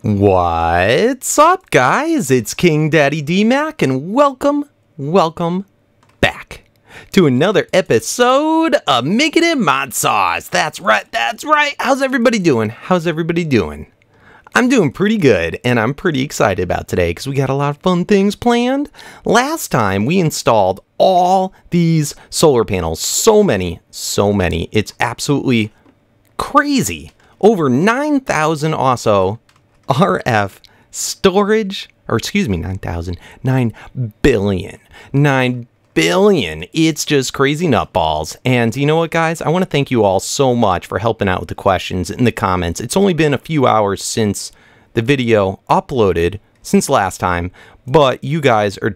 What's up, guys? It's King Daddy D-Mac, and welcome back to another episode of Making It Mod Sauce. That's right. How's everybody doing? I'm doing pretty good, and I'm pretty excited about today because we got a lot of fun things planned. Last time, we installed all these solar panels. So many. It's absolutely crazy. Over 9,000 also RF storage, or excuse me, 9,000, 9 billion. It's just crazy nutballs. And you know what, guys? I want to thank you all so much for helping out with the questions in the comments. It's only been a few hours since the video uploaded, since last time, but you guys are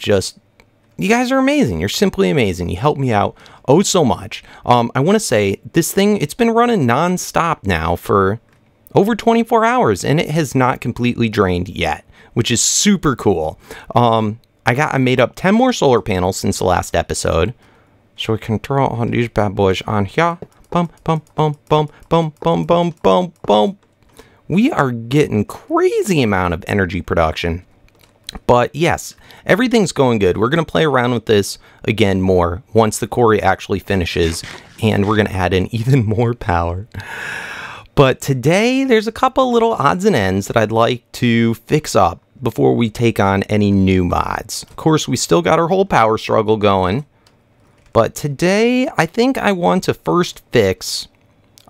amazing. You're simply amazing. You help me out oh so much. I want to say this thing, it's been running non-stop now for over 24 hours, and it has not completely drained yet, which is super cool. I made up 10 more solar panels since the last episode, so we can throw all these bad boys on here. Boom. We are getting crazy amount of energy production. But yes, everything's going good. We're going to play around with this again more once the quarry actually finishes, and we're going to add in even more power. But today, there's a couple little odds and ends that I'd like to fix up before we take on any new mods. Of course, we still got our whole power struggle going. But today, I think I want to first fix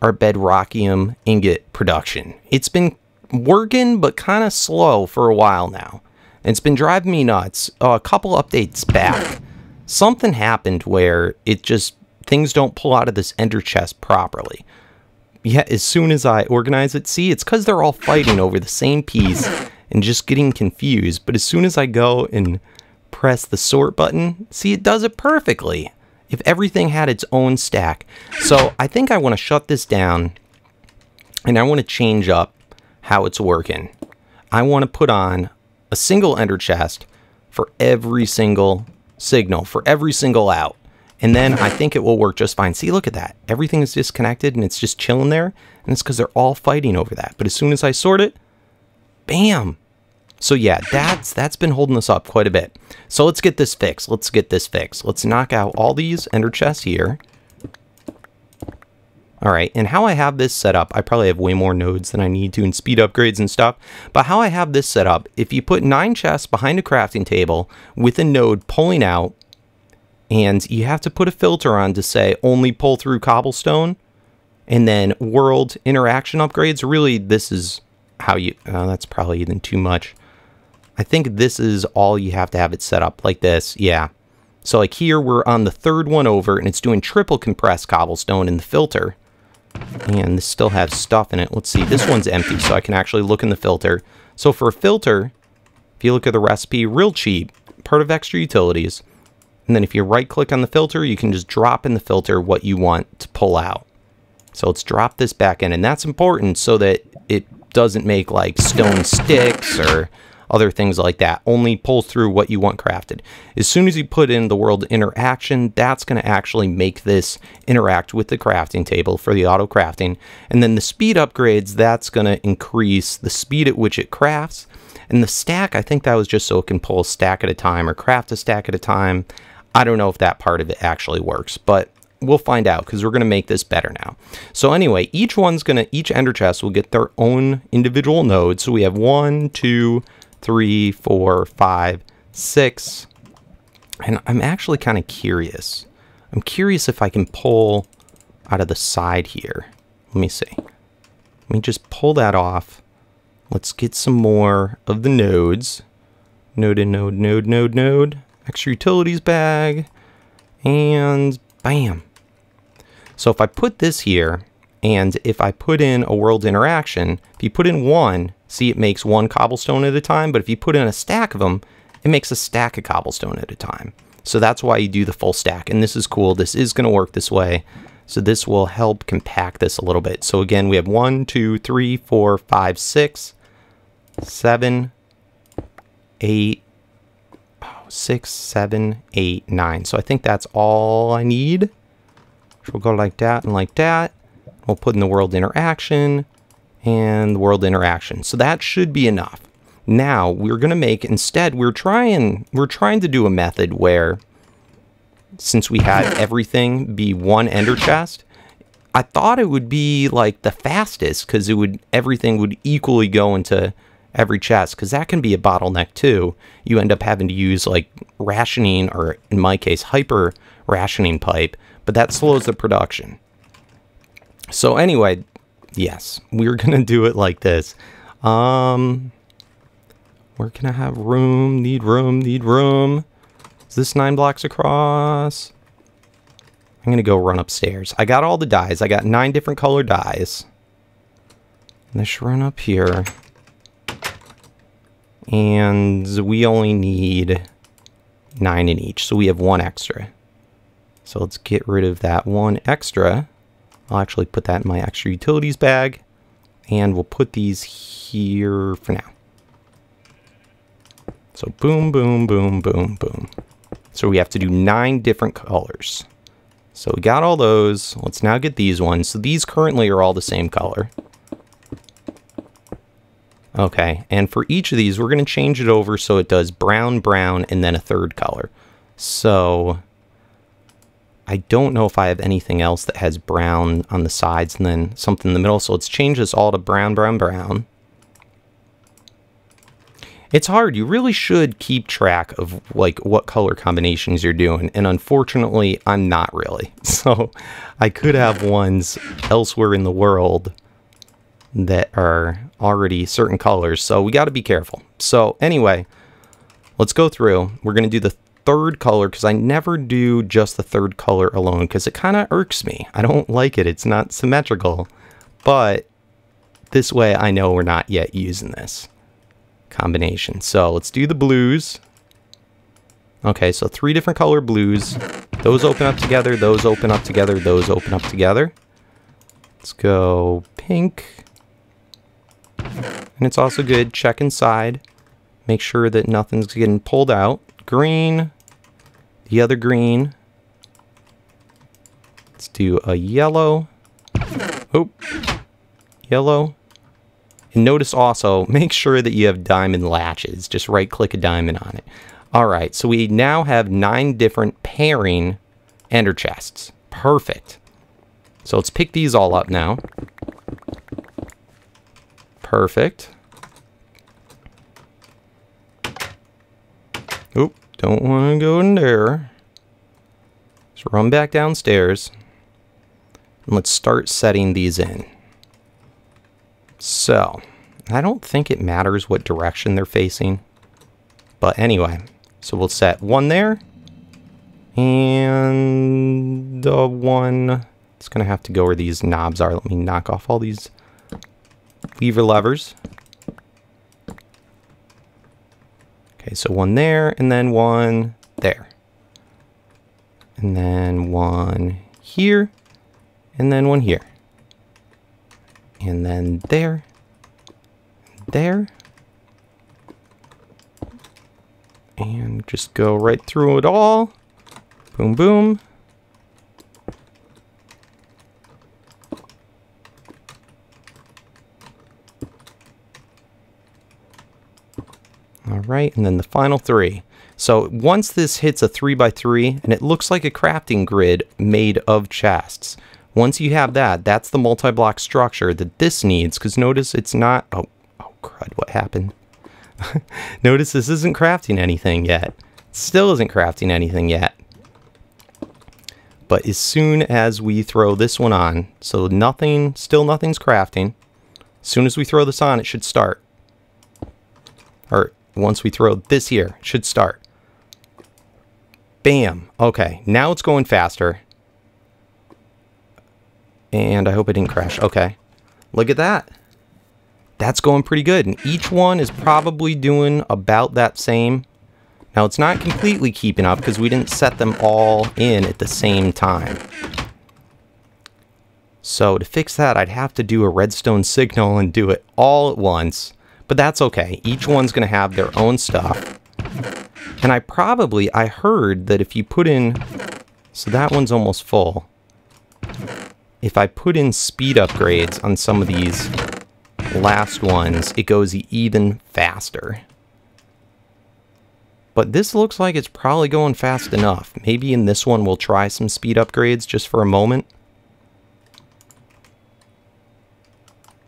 our bedrockium ingot production. It's been working, but kind of slow for a while now. And it's been driving me nuts. A couple updates back, something happened where things don't pull out of this ender chest properly. Yeah, as soon as I organize it, see, it's because they're all fighting over the same piece and just getting confused. But as soon as I go and press the sort button, see, it does it perfectly. If everything had its own stack. So I think I want to shut this down, and I want to change up how it's working. I want to put on a single ender chest for every single signal, for every single out. And then I think it will work just fine. See, look at that. Everything is disconnected and it's just chilling there. And it's because they're all fighting over that. But as soon as I sort it, bam. So yeah, that's been holding us up quite a bit. So let's get this fixed. Let's knock out all these ender chests here. All right, and how I have this set up, I probably have way more nodes than I need to in speed upgrades and stuff. But how I have this set up, if you put 9 chests behind a crafting table with a node pulling out, and you have to put a filter on to say only pull through cobblestone, and then world interaction upgrades. Really, this is how you, that's probably even too much. I think this is all you have to have it set up like this. Yeah. So like here, we're on the 3rd one over, and it's doing triple compressed cobblestone in the filter. And this still has stuff in it. Let's see, this one's empty, so I can actually look in the filter. So for a filter, if you look at the recipe, real cheap, part of extra utilities. And then if you right click on the filter, you can just drop in the filter what you want to pull out. So let's drop this back in, and that's important so that it doesn't make like stone sticks or other things like that. Only pulls through what you want crafted. As soon as you put in the world interaction, that's going to actually make this interact with the crafting table for the auto crafting. And then the speed upgrades, that's going to increase the speed at which it crafts. And the stack, I think that was just so it can pull a stack at a time or craft a stack at a time. I don't know if that part of it actually works, but we'll find out because we're going to make this better now. So anyway, each ender chest will get their own individual node. So we have 1, 2, 3, 4, 5, 6. And I'm actually kind of curious. I'm curious if I can pull out of the side here. Let me see. Let me just pull that off. Let's get some more of the nodes. Node. Extra utilities bag, and bam. So if I put this here, and if I put in a world interaction, if you put in 1, see, it makes 1 cobblestone at a time, but if you put in a stack of them, it makes a stack of cobblestone at a time. So that's why you do the full stack, and this is cool. This is going to work this way, so this will help compact this a little bit. So again, we have 1, 2, 3, 4, 5, 6, 7, 8, 6, 7, 8, 9. So I think that's all I need. So we'll go like that and like that. We'll put in the world interaction, and the world interaction. So that should be enough. Now we're going to make, instead, we're trying to do a method where, since we had everything be one ender chest, I thought it would be like the fastest, because everything would equally go into every chest, because that can be a bottleneck too. You end up having to use like rationing, or in my case, hyper rationing pipe, but that slows the production. So anyway, yes, we're gonna do it like this. Where can I have room? Need room, need room. Is this 9 blocks across? I'm gonna go run upstairs. I got all the dyes. I got 9 different color dyes. Let's run up here. And we only need 9 in each, so we have 1 extra. So let's get rid of that 1 extra. I'll actually put that in my extra utilities bag. And we'll put these here for now. So boom, boom, boom, boom, boom. So we have to do 9 different colors. So we got all those. Let's now get these ones. So these currently are all the same color. Okay, and for each of these, we're going to change it over so it does brown, brown, and then a third color. So I don't know if I have anything else that has brown on the sides and then something in the middle. So let's change this all to brown, brown, brown. It's hard. You really should keep track of like what color combinations you're doing. And unfortunately, I'm not really. So I could have ones elsewhere in the world that are already certain colors. So we got to be careful. So anyway, let's go through. We're going to do the third color, because I never do just the third color alone, because it kind of irks me. I don't like it. It's not symmetrical. But this way I know we're not yet using this combination. So let's do the blues. Okay, so 3 different color blues. Those open up together, those open up together, those open up together. Let's go pink. And it's also good, check inside. Make sure that nothing's getting pulled out. Green. The other green. Let's do a yellow. Oh, yellow. And notice also, make sure that you have diamond latches. Just right click a diamond on it. All right, so we now have 9 different pairing ender chests. Perfect. So let's pick these all up now. Perfect. Oop, don't want to go in there. Just run back downstairs. And let's start setting these in. So, I don't think it matters what direction they're facing. But anyway, so we'll set 1 there. And the 1, it's going to have to go where these knobs are. Let me knock off all these lever levers. Okay, so 1 there, and then 1 there. And then 1 here, and then 1 here. And then there, there. And just go right through it all. Boom, boom. All right, and then the final 3. So once this hits a 3x3, and it looks like a crafting grid made of chests. Once you have that, that's the multi-block structure that this needs, because notice it's not... Oh, crud, what happened? Notice this isn't crafting anything yet. It still isn't crafting anything yet. But as soon as we throw this one on, so still nothing's crafting. As soon as we throw this on, it should start. Or once we throw this here, it should start. Bam. Okay, now it's going faster. And I hope it didn't crash. Okay. Look at that. That's going pretty good. And each one is probably doing about that same. Now, it's not completely keeping up because we didn't set them all in at the same time. So to fix that, I'd have to do a redstone signal and do it all at once. But that's okay. Each one's going to have their own stuff. And I heard that if you put in... So that one's almost full. If I put in speed upgrades on some of these last ones, it goes even faster. But this looks like it's probably going fast enough. Maybe in this one we'll try some speed upgrades just for a moment.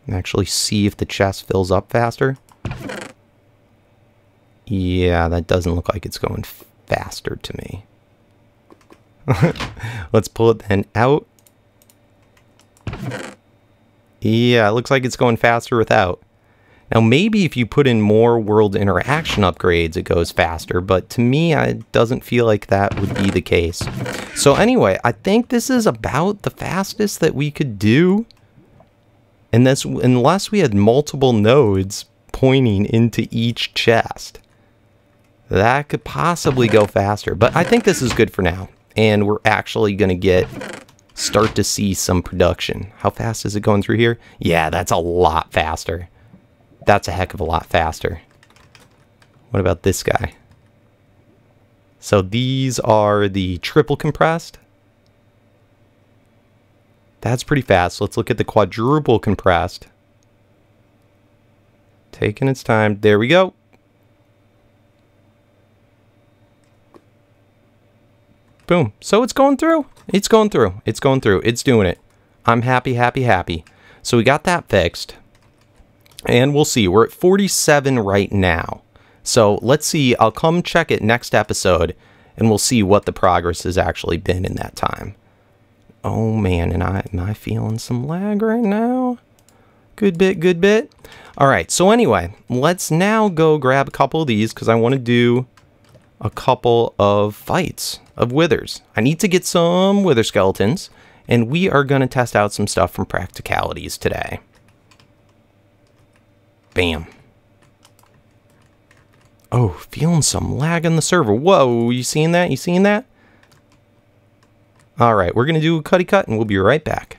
And actually see if the chest fills up faster. Yeah, that doesn't look like it's going faster to me. Let's pull it then out. Yeah, it looks like it's going faster without. Now, maybe if you put in more world interaction upgrades, it goes faster, but to me, it doesn't feel like that would be the case. So anyway, I think this is about the fastest that we could do. And this, unless we had multiple nodes pointing into each chest. That could possibly go faster, but I think this is good for now. And we're actually going to start to see some production. How fast is it going through here? Yeah, that's a lot faster. That's a heck of a lot faster. What about this guy? So these are the triple compressed. That's pretty fast. Let's look at the quadruple compressed. Taking its time. There we go. Boom. So it's going through. It's going through. It's going through. It's doing it. I'm happy, happy, happy. So we got that fixed. And we'll see. We're at 47 right now. So let's see. I'll come check it next episode, and we'll see what the progress has actually been in that time. Oh, man. And am I feeling some lag right now? Good bit, good bit. All right. So anyway, let's now go grab a couple of these because I want to do a couple of fights of withers. I need to get some wither skeletons, and we are going to test out some stuff from practicalities today. Bam. Oh, feeling some lag on the server. Whoa, you seeing that? You seeing that? All right, we're going to do a cutty cut, and we'll be right back.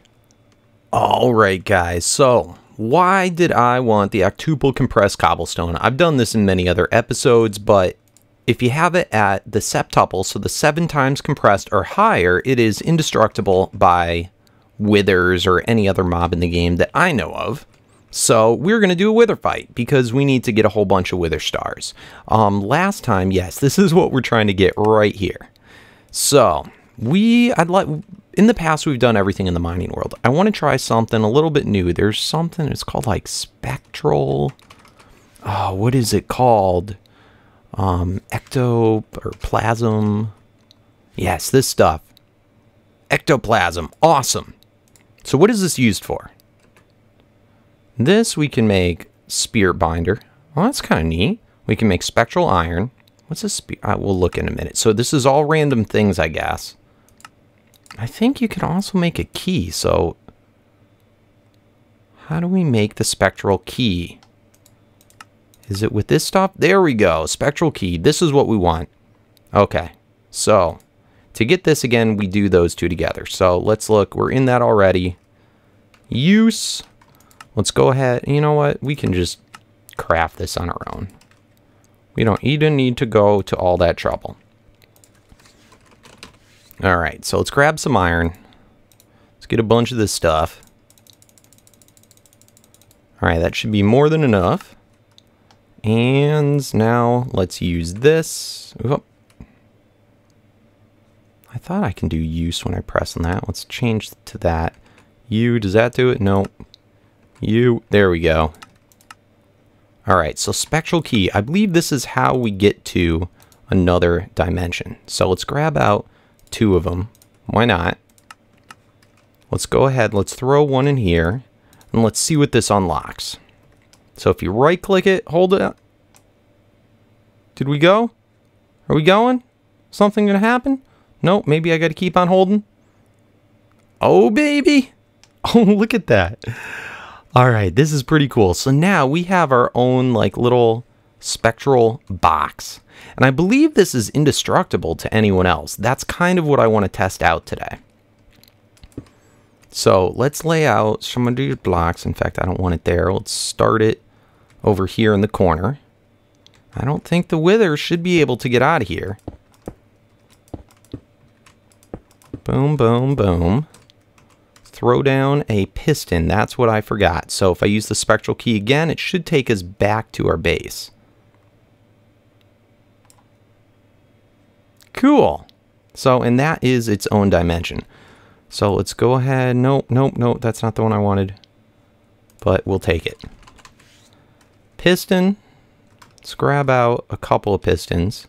All right, guys. So, why did I want the octuple compressed cobblestone? I've done this in many other episodes, but if you have it at the septuple, so the 7 times compressed or higher, it is indestructible by withers or any other mob in the game that I know of. So we're going to do a wither fight because we need to get a whole bunch of wither stars. Last time, yes, this is what we're trying to get right here. So in the past, we've done everything in the mining world. I want to try something a little bit new. There's something, it's called like spectral. Oh, what is it called? Ectoplasm. Yes, this stuff. Ectoplasm. Awesome. So what is this used for? This we can make spear binder. Well, that's kind of neat. We can make spectral iron. What's a spear? We'll look in a minute. So this is all random things, I guess. I think you can also make a key. So how do we make the spectral key? Is it with this stuff? There we go. Spectral key. This is what we want. Okay. So to get this again, we do those two together. So let's look. We're in that already. Use. Let's go ahead. You know what? We can just craft this on our own. We don't even need to go to all that trouble. All right. So let's grab some iron. Let's get a bunch of this stuff. All right. That should be more than enough. And now let's use this. Oop. I thought I can do use when I press on that. Let's change to that. Does that do it? No. There we go. All right, so spectral key. I believe this is how we get to another dimension. So let's grab out 2 of them. Why not? Let's go ahead. Let's throw one in here, and let's see what this unlocks. So if you right-click it, hold it up. Did we go? Are we going? Something gonna happen? Nope, maybe I gotta keep on holding. Oh, baby. Oh, look at that. All right, this is pretty cool. So now we have our own like little spectral box. And I believe this is indestructible to anyone else. That's kind of what I want to test out today. So let's lay out some of these blocks. In fact, I don't want it there. Let's start it over here in the corner. I don't think the wither should be able to get out of here. Boom, boom, boom. Let's throw down a piston. That's what I forgot. So if I use the spectral key again, it should take us back to our base. Cool. So, and that is its own dimension. So let's go ahead. Nope, that's not the one I wanted. But we'll take it. Piston. Let's grab out a couple of pistons.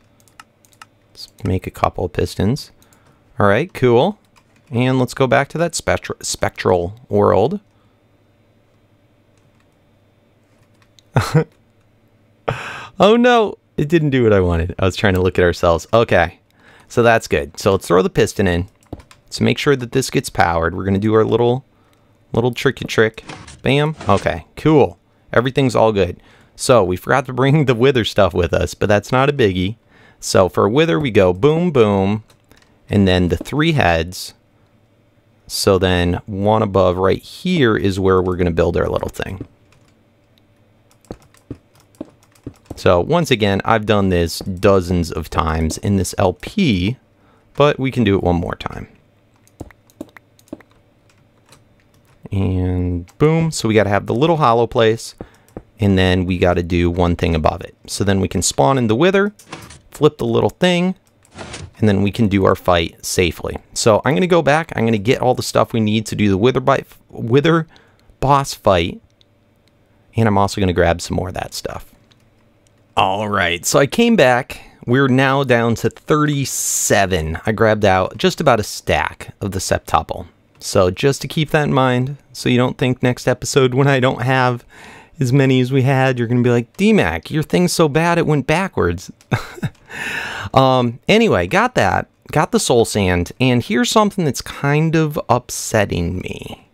Let's make a couple of pistons. All right, cool. And let's go back to that spectral world. Oh no, it didn't do what I wanted. I was trying to look at ourselves. Okay, so that's good. So let's throw the piston in. Let's make sure that this gets powered. We're gonna do our little tricky trick. Bam. Okay, cool. Everything's all good. So we forgot to bring the wither stuff with us, but that's not a biggie. So for wither, we go boom, boom, and then the 3 heads. So then one above right here is where we're going to build our little thing. So once again, I've done this dozens of times in this LP, but we can do it one more time. And boom. So we got to have the little hollow place. And then we got to do one thing above it. So then we can spawn in the wither, flip the little thing, and then we can do our fight safely. So I'm going to go back. I'm going to get all the stuff we need to do the wither boss fight. And I'm also going to grab some more of that stuff. All right. So I came back. We're now down to 37. I grabbed out just about a stack of the septuple. So just to keep that in mind, so you don't think next episode when I don't have as many as we had, you're going to be like, DMAC, your thing's so bad it went backwards. Anyway, got that. Got the soul sand. And here's something that's kind of upsetting me.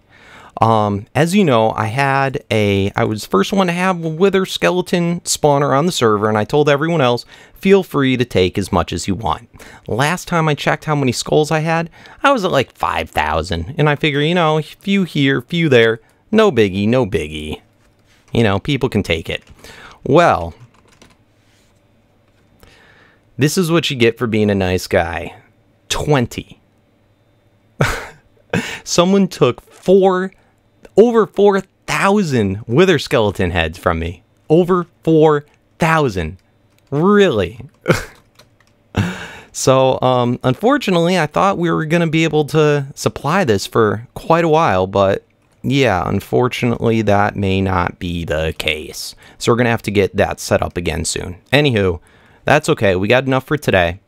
As you know, I was the first one to have a wither skeleton spawner on the server, and I told everyone else, feel free to take as much as you want. Last time I checked how many skulls I had, I was at like 5,000. And I figure, you know, a few here, few there, no biggie, no biggie. You know, people can take it. Well, this is what you get for being a nice guy. 20. Someone took over 4,000 wither skeleton heads from me. Over 4,000. Really? So, unfortunately, I thought we were going to be able to supply this for quite a while, but yeah, unfortunately, that may not be the case. So we're going to have to get that set up again soon. Anywho, that's okay. We got enough for today.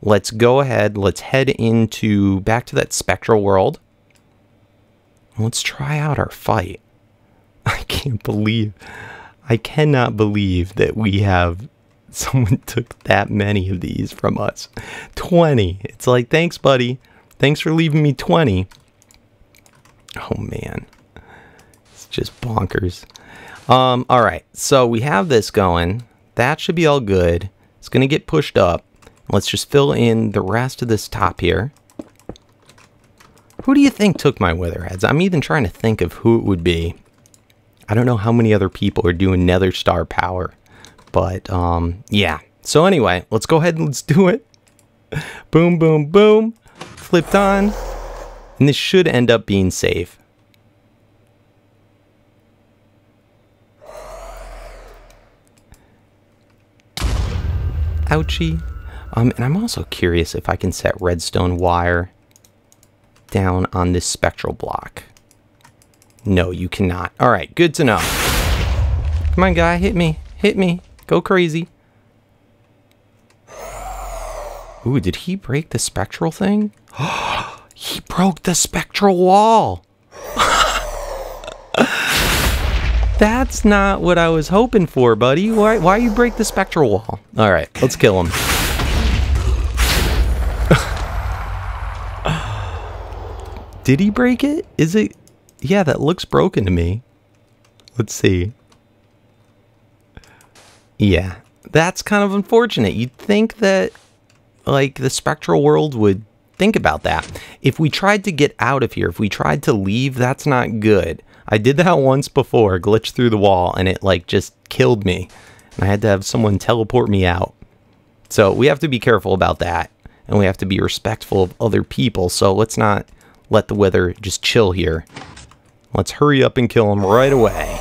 Let's go ahead. Let's head back to that spectral world. Let's try out our fight. I cannot believe that we have someone took that many of these from us. 20. It's like, thanks, buddy. Thanks for leaving me 20. Oh, man. It's just bonkers. All right. So we have this going. That should be all good. It's going to get pushed up. Let's just fill in the rest of this top here. Who do you think took my wither heads? I'm even trying to think of who it would be. I don't know how many other people are doing nether star power. But, yeah. So anyway, let's go ahead and let's do it. Boom, boom, boom. Flipped on. And this should end up being safe. Ouchie. And I'm also curious if I can set redstone wire down on this spectral block. No, you cannot. All right, good to know. Come on, guy, hit me. Hit me. Go crazy. Ooh, did he break the spectral thing? He broke the spectral wall. That's not what I was hoping for, buddy. Why you break the spectral wall? All right, let's kill him. Did he break it? Is it? Yeah, that looks broken to me. Let's see. Yeah, that's kind of unfortunate. You'd think that, like, the spectral world would think about that. If we tried to get out of here, if we tried to leave, that's not good. I did that once before, glitched through the wall, and it, like, just killed me. And I had to have someone teleport me out. So we have to be careful about that. And we have to be respectful of other people. So let's not let the wither just chill here. Let's hurry up and kill him right away.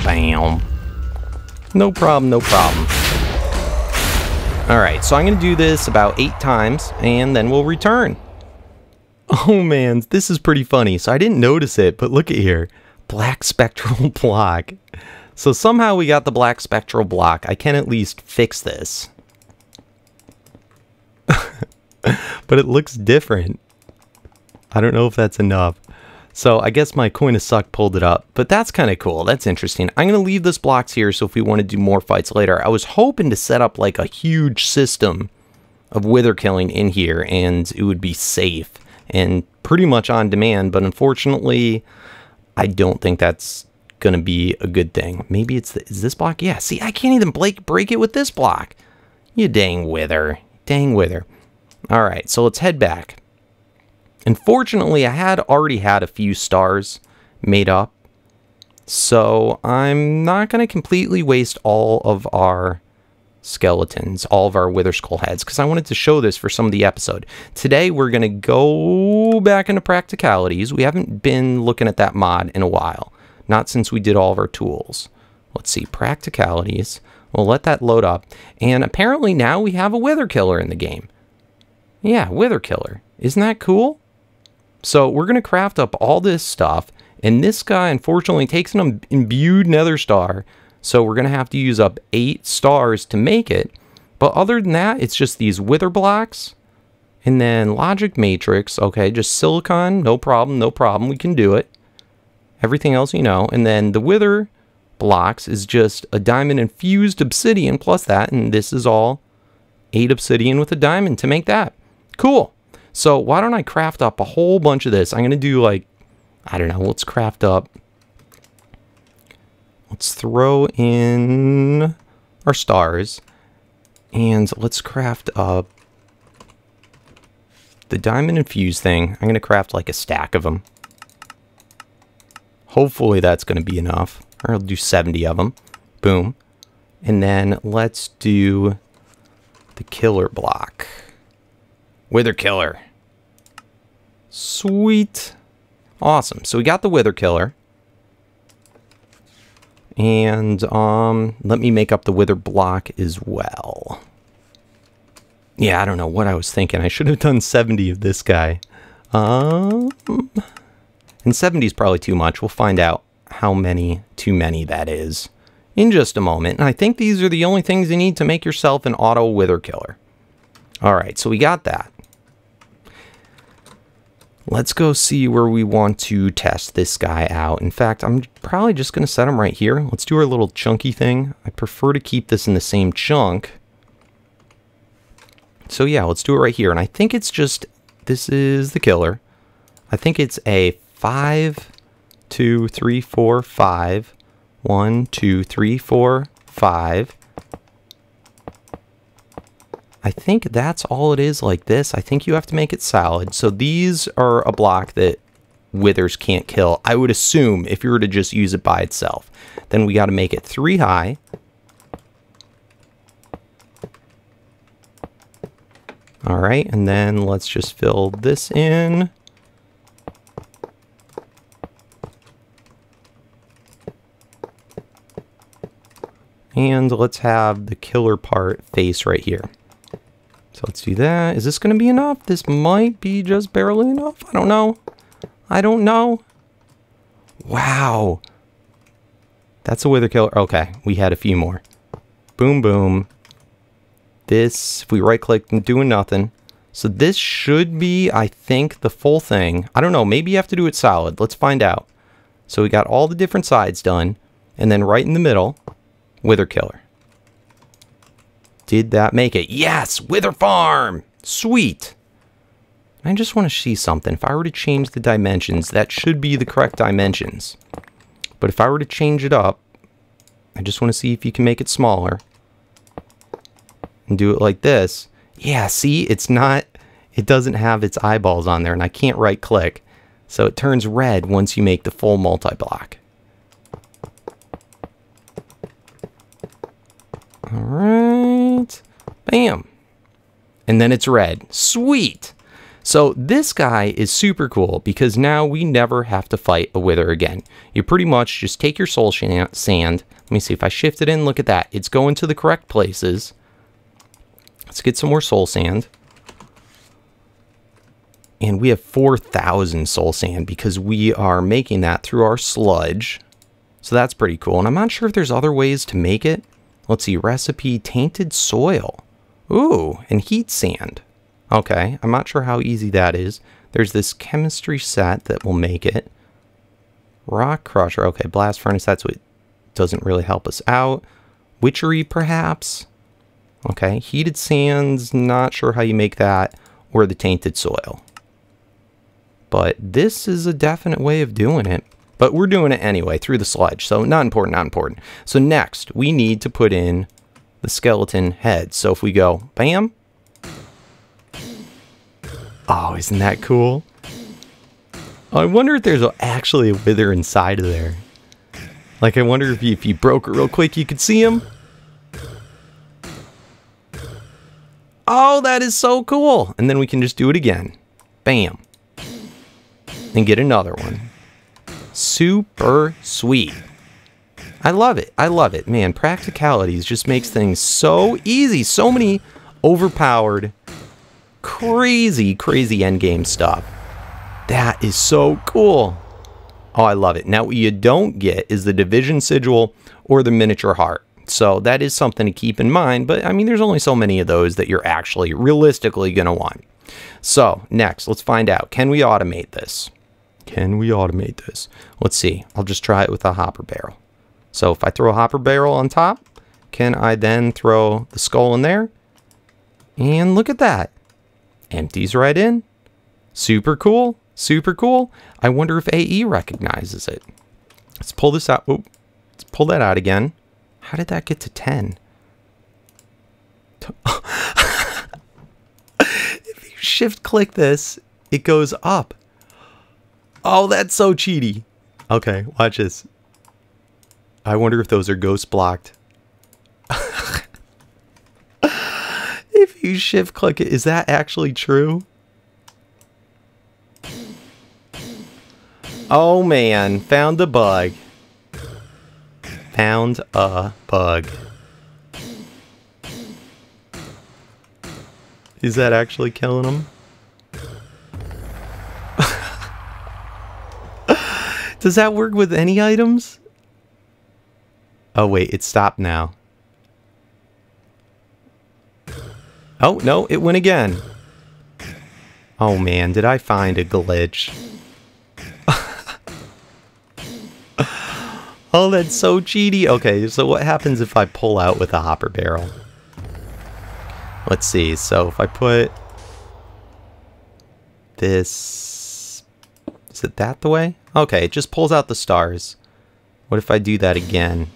Bam. No problem, no problem. Alright, so I'm going to do this about 8 times, and then we'll return. Oh man, this is pretty funny. So I didn't notice it, but look at here. Black spectral block. So somehow we got the black spectral block. I can at least fix this. But it looks different. I don't know if that's enough. So I guess my coin of suck pulled it up. But that's kind of cool. That's interesting. I'm going to leave this blocks here so if we want to do more fights later. I was hoping to set up like a huge system of wither killing in here and it would be safe and pretty much on demand. But unfortunately, I don't think that's going to be a good thing. Maybe it's is this block? Yeah, see, I can't even break it with this block. You dang wither. Dang wither. All right, so let's head back. Unfortunately, I had already had a few stars made up, so I'm not going to completely waste all of our skeletons, all of our wither skull heads, because I wanted to show this for some of the episode. Today, we're going to go back into practicalities. We haven't been looking at that mod in a while, not since we did all of our tools. Let's see, practicalities. We'll let that load up, and apparently now we have a wither killer in the game. Yeah, wither killer. Isn't that cool? So we're going to craft up all this stuff, and this guy unfortunately takes an imbued nether star, so we're going to have to use up 8 stars to make it. But other than that, it's just these wither blocks, and then logic matrix, okay, just silicon, no problem, we can do it. Everything else you know, and then the wither blocks is just a diamond infused obsidian plus that, and this is all 8 obsidian with a diamond to make that. Cool. So why don't I craft up a whole bunch of this? I'm going to do like, I don't know, let's craft up. Let's throw in our stars. And let's craft up the diamond infused thing. I'm going to craft like a stack of them. Hopefully that's going to be enough. Or I'll do 70 of them. Boom. And then let's do the killer block. Wither killer. Sweet. Awesome. So we got the wither killer. And let me make up the wither block as well. Yeah, I don't know what I was thinking. I should have done 70 of this guy. And 70 is probably too much. We'll find out how many too many that is in just a moment. And I think these are the only things you need to make yourself an auto wither killer. All right, so we got that. Let's go see where we want to test this guy out. In fact, I'm probably just going to set him right here. Let's do our little chunky thing. I prefer to keep this in the same chunk. So yeah, let's do it right here. And I think it's just, this is the killer. I think it's a 5, 2, 3, 4, 5. 1, 2, 3, 4, 5. I think that's all it is like this. I think you have to make it solid. So these are a block that withers can't kill. I would assume if you were to just use it by itself. Then we got to make it 3 high. All right, and then let's just fill this in. And let's have the killer part face right here. So let's do that. Is this going to be enough? This might be just barely enough. I don't know. I don't know. Wow. That's a wither killer. Okay, we had a few more. Boom, boom. This, if we right click and doing nothing. So this should be, I think, the full thing. I don't know. Maybe you have to do it solid. Let's find out. So we got all the different sides done. And then right in the middle, wither killer. Did that make it? Yes! Wither farm! Sweet! I just want to see something. If I were to change the dimensions, that should be the correct dimensions. But if I were to change it up, I just want to see if you can make it smaller. And do it like this. Yeah, see? It's not... It doesn't have its eyeballs on there, and I can't right-click. So it turns red once you make the full multi-block. All right. Bam. And then it's red. Sweet. So this guy is super cool because now we never have to fight a wither again. You pretty much just take your soul sand. Let me see if I shift it in. Look at that. It's going to the correct places. Let's get some more soul sand. And we have 4,000 soul sand because we are making that through our sludge. So that's pretty cool. And I'm not sure if there's other ways to make it. Let's see. Recipe, tainted soil. Ooh, and heat sand. Okay, I'm not sure how easy that is. There's this chemistry set that will make it. Rock crusher. Okay, blast furnace. That's what doesn't really help us out. Witchery, perhaps. Okay, heated sands. Not sure how you make that. Or the tainted soil. But this is a definite way of doing it. But we're doing it anyway through the sludge. So not important, not important. So next, we need to put in the skeleton head. So if we go, bam. Oh, isn't that cool? Oh, I wonder if there's actually a wither inside of there. Like, I wonder if you broke it real quick, you could see him. Oh, that is so cool. And then we can just do it again. Bam. And get another one. Super sweet. I love it. I love it. Man, practicalities just makes things so easy. So many overpowered, crazy endgame stuff. That is so cool. Oh, I love it. Now, what you don't get is the division sigil or the miniature heart. So that is something to keep in mind. But, I mean, there's only so many of those that you're actually realistically going to want. So, next, let's find out. Can we automate this? Can we automate this? Let's see. I'll just try it with a hopper barrel. So, if I throw a hopper barrel on top, can I then throw the skull in there? And look at that. Empties right in. Super cool. Super cool. I wonder if AE recognizes it. Let's pull this out. Oop. Let's pull that out again. How did that get to 10? If you shift click this, it goes up. Oh, that's so cheaty. Okay, watch this. I wonder if those are ghost blocked. If you shift click it, is that actually true? Oh man, found a bug. Found a bug. Is that actually killing him? Does that work with any items? Oh wait, it stopped now. Oh no, it went again. Oh man, did I find a glitch? Oh, that's so cheaty. Okay, so what happens if I pull out with a hopper barrel? Let's see. So if I put this... Is it that the way? Okay, it just pulls out the stars. What if I do that again?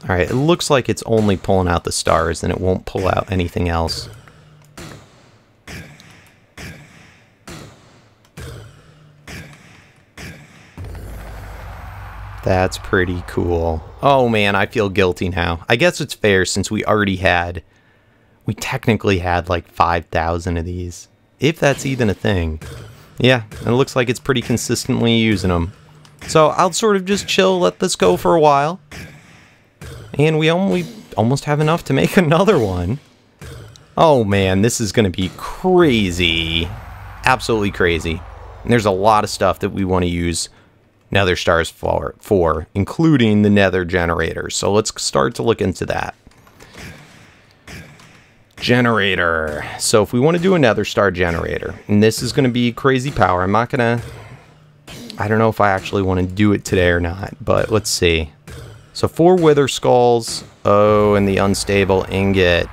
Alright, it looks like it's only pulling out the stars and it won't pull out anything else. That's pretty cool. Oh man, I feel guilty now. I guess it's fair since we technically had like 5,000 of these. If that's even a thing. Yeah, and it looks like it's pretty consistently using them. So I'll sort of just chill, let this go for a while. And we almost have enough to make another one. Oh man, this is going to be crazy. Absolutely crazy. And there's a lot of stuff that we want to use nether stars for, including the nether generator. So let's start to look into that. Generator. So if we want to do a nether star generator, and this is going to be crazy power. I'm not going to... I don't know if I actually want to do it today or not, but let's see. So 4 wither skulls. Oh, and the unstable ingot.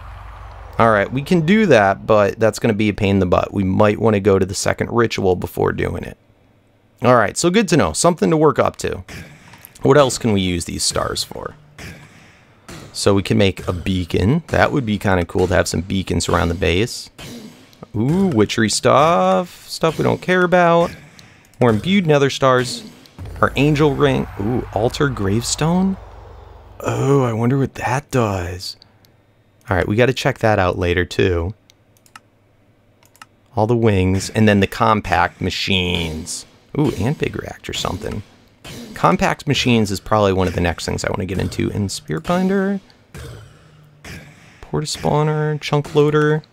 Alright, we can do that, but that's going to be a pain in the butt. We might want to go to the second ritual before doing it. Alright, so good to know. Something to work up to. What else can we use these stars for? So we can make a beacon. That would be kind of cool to have some beacons around the base. Ooh, witchery stuff. Stuff we don't care about. More imbued nether stars. Our angel ring. Ooh, altar gravestone. Oh, I wonder what that does. All right, we got to check that out later too. All the wings, and then the compact machines. Ooh, and big reactor something. Compact machines is probably one of the next things I want to get into. And spirit binder, porta spawner, chunk loader.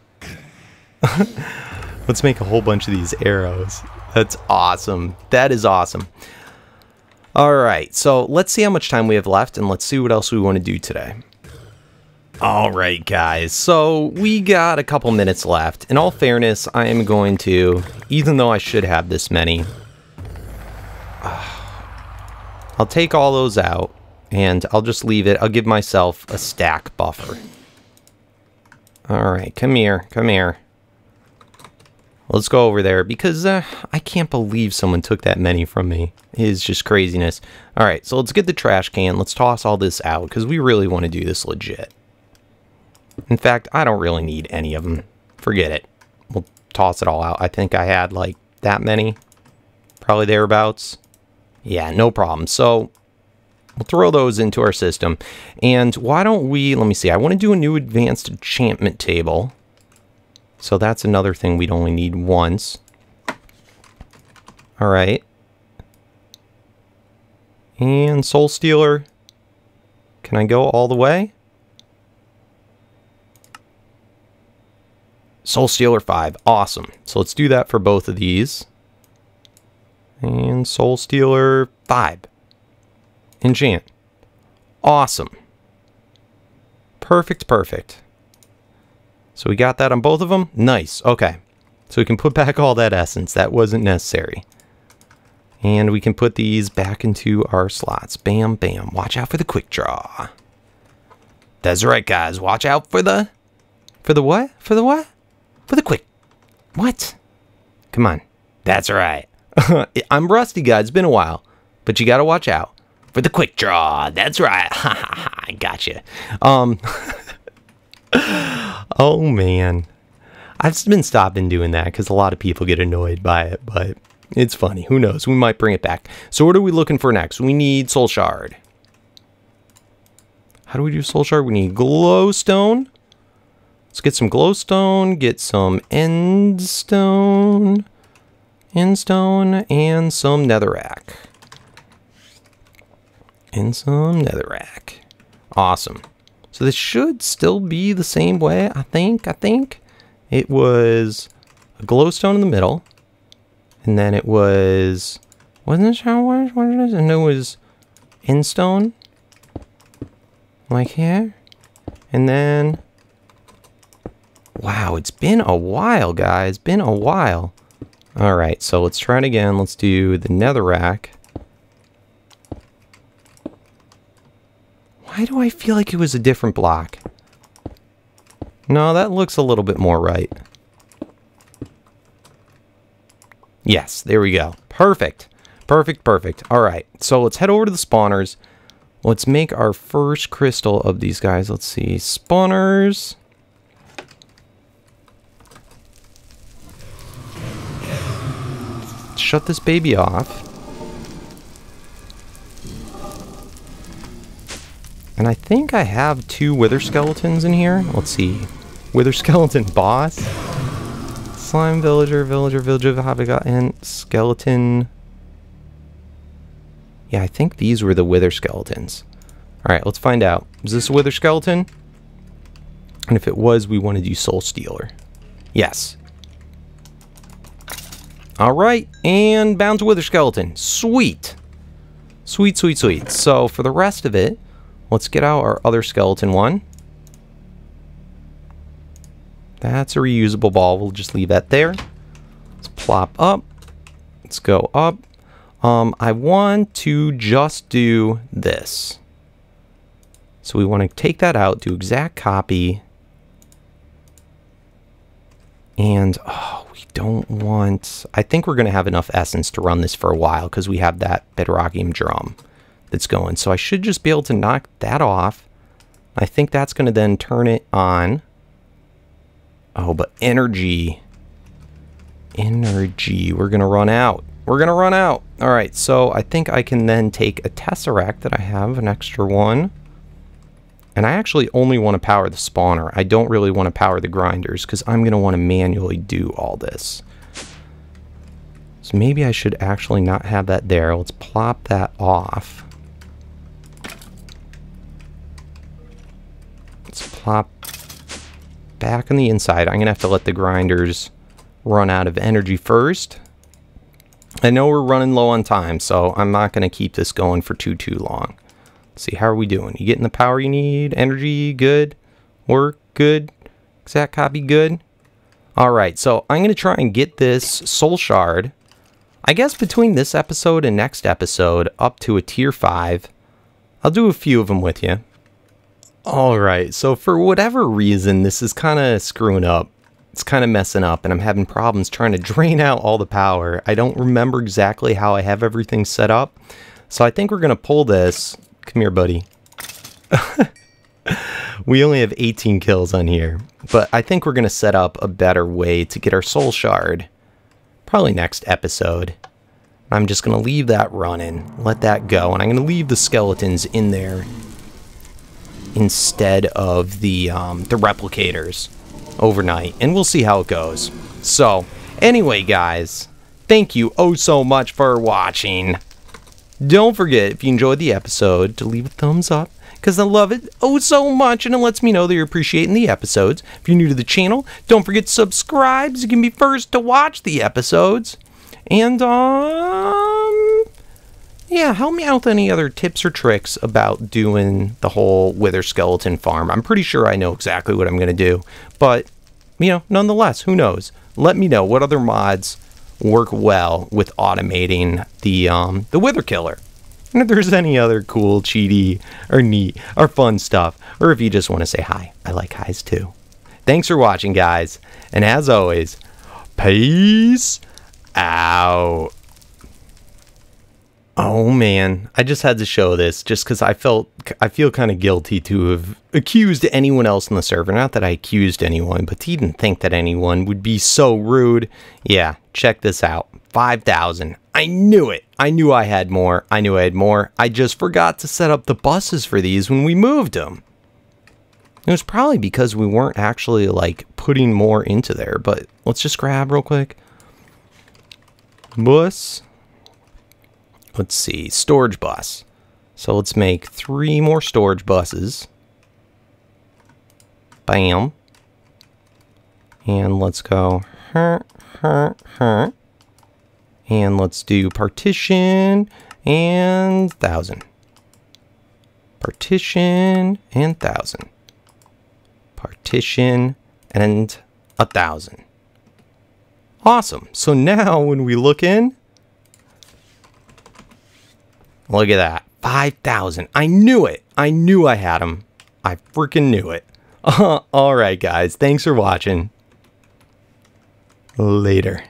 Let's make a whole bunch of these arrows. That's awesome. That is awesome. All right, so let's see how much time we have left, and let's see what else we want to do today. All right, guys, so we got a couple minutes left. In all fairness, I am going to, even though I should have this many, I'll take all those out, and I'll just leave it. I'll give myself a stack buffer. All right, come here, come here. Let's go over there, because I can't believe someone took that many from me. It is just craziness. All right, so let's get the trash can. Let's toss all this out, because we really want to do this legit. In fact, I don't really need any of them. Forget it. We'll toss it all out. I think I had like that many. Probably thereabouts. Yeah, no problem. So we'll throw those into our system. And why don't we, let me see. I want to do a new advanced enchantment table. So that's another thing we'd only need once. All right. And Soul Stealer. Can I go all the way? Soul Stealer 5. Awesome. So let's do that for both of these. And Soul Stealer 5. Enchant. Awesome. Perfect, perfect. So we got that on both of them? Nice. Okay. So we can put back all that essence. That wasn't necessary. And we can put these back into our slots. Bam, bam. Watch out for the quick draw. That's right, guys. Watch out for the... For the what? For the what? For the quick... What? Come on. That's right. I'm rusty, guys. It's been a while. But you gotta watch out for the quick draw. That's right. Ha ha ha. I gotcha. Oh, man. I've been stopping doing that because a lot of people get annoyed by it, but it's funny. Who knows? We might bring it back. So what are we looking for next? We need Soul Shard. How do we do Soul Shard? We need Glowstone. Let's get some Glowstone, get some Endstone, and some Netherrack. And some Netherrack. Awesome. So this should still be the same way, I think. It was a Glowstone in the middle. And then it was... Wasn't this how it was? What is it? And it was Endstone. Like here. And then... Wow, it's been a while, guys. Been a while. Alright, so let's try it again. Let's do the Netherrack. Why do I feel like it was a different block? No, that looks a little bit more right. Yes, there we go. Perfect. Perfect, perfect. Alright, so let's head over to the spawners. Let's make our first crystal of these guys. Let's see. Spawners... Shut this baby off. And I think I have 2 wither skeletons in here. Let's see. Wither skeleton boss. Slime villager, villager, have I got in? Skeleton. Yeah, I think these were the wither skeletons. Alright, let's find out. Is this a wither skeleton? And if it was, we want to do Soul Stealer. Yes. Alright, and bound to wither skeleton. Sweet. Sweet, sweet, sweet. So for the rest of it, let's get out our other skeleton one. That's a reusable ball. We'll just leave that there. Let's plop up. Let's go up. I want to just do this. So we want to take that out, do exact copy. And, oh, we don't want... I think we're going to have enough essence to run this for a while because we have that bedrockium drum that's going. So I should just be able to knock that off. I think that's going to then turn it on. Oh, but energy. Energy. We're going to run out. We're going to run out. All right, so I think I can then take a tesseract that I have, an extra one. And I actually only want to power the spawner. I don't really want to power the grinders because I'm going to want to manually do all this. So maybe I should actually not have that there. Let's plop that off. Let's plop back on the inside. I'm going to have to let the grinders run out of energy first. I know we're running low on time, so I'm not going to keep this going for too long. Let's see, how are we doing? You getting the power you need? Energy, good? Work, good? Exact copy, good? Alright, so I'm going to try and get this soul shard, I guess between this episode and next episode, up to a tier 5. I'll do a few of them with you. Alright, so for whatever reason, this is kind of screwing up. It's kind of messing up, and I'm having problems trying to drain out all the power. I don't remember exactly how I have everything set up. So I think we're going to pull this. Come here, buddy. We only have 18 kills on here. But I think we're going to set up a better way to get our soul shard. Probably next episode. I'm just going to leave that running. Let that go. And I'm going to leave the skeletons in there instead of the replicators overnight, and we'll see how it goes. So anyway, guys, thank you oh so much for watching. Don't forget, if you enjoyed the episode, to leave a thumbs up, because I love it oh so much, and it lets me know that you're appreciating the episodes. If you're new to the channel, don't forget to subscribe so you can be first to watch the episodes. And yeah, help me out with any other tips or tricks about doing the whole Wither skeleton farm. I'm pretty sure I know exactly what I'm going to do. But, you know, nonetheless, who knows? Let me know what other mods work well with automating the Wither killer. And if there's any other cool, cheaty, or neat, or fun stuff. Or if you just want to say hi. I like highs too. Thanks for watching, guys. And as always, peace out. Oh man, I just had to show this just because I feel kind of guilty to have accused anyone else in the server. Not that I accused anyone, but to even think that anyone would be so rude. Yeah, check this out. 5,000. I knew it. I knew I had more. I knew I had more. I just forgot to set up the buses for these when we moved them. It was probably because we weren't actually like putting more into there, but let's just grab real quick. Bus. Let's see, storage bus. So let's make 3 more storage buses. Bam. And let's go. And let's do partition and 1,000. Partition and 1,000. Partition and 1,000. Awesome. So now when we look in, look at that. 5,000. I knew it. I knew I had them. I freaking knew it. Alright, guys. Thanks for watching. Later.